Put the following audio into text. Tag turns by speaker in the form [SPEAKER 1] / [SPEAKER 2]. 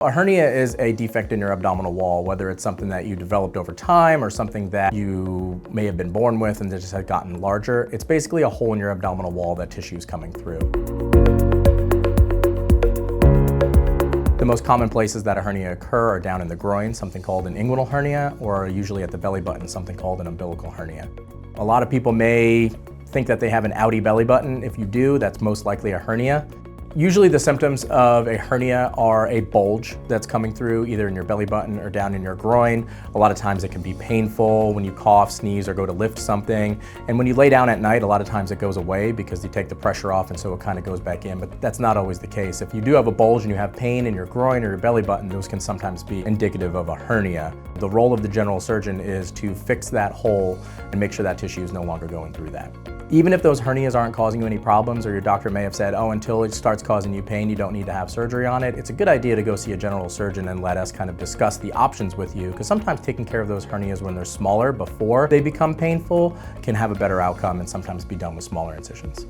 [SPEAKER 1] A hernia is a defect in your abdominal wall, whether it's something that you developed over time or something that you may have been born with and just had gotten larger. It's basically a hole in your abdominal wall that tissue is coming through. The most common places that a hernia occur are down in the groin, something called an inguinal hernia, or usually at the belly button, something called an umbilical hernia. A lot of people may think that they have an outy belly button. If you do, that's most likely a hernia. Usually the symptoms of a hernia are a bulge that's coming through either in your belly button or down in your groin. A lot of times it can be painful when you cough, sneeze, or go to lift something. And when you lay down at night, a lot of times it goes away because you take the pressure off and so it kind of goes back in, but that's not always the case. If you do have a bulge and you have pain in your groin or your belly button, those can sometimes be indicative of a hernia. The role of the general surgeon is to fix that hole and make sure that tissue is no longer going through that. Even if those hernias aren't causing you any problems, or your doctor may have said, oh, until it starts causing you pain, you don't need to have surgery on it, it's a good idea to go see a general surgeon and let us kind of discuss the options with you, because sometimes taking care of those hernias when they're smaller before they become painful can have a better outcome and sometimes be done with smaller incisions.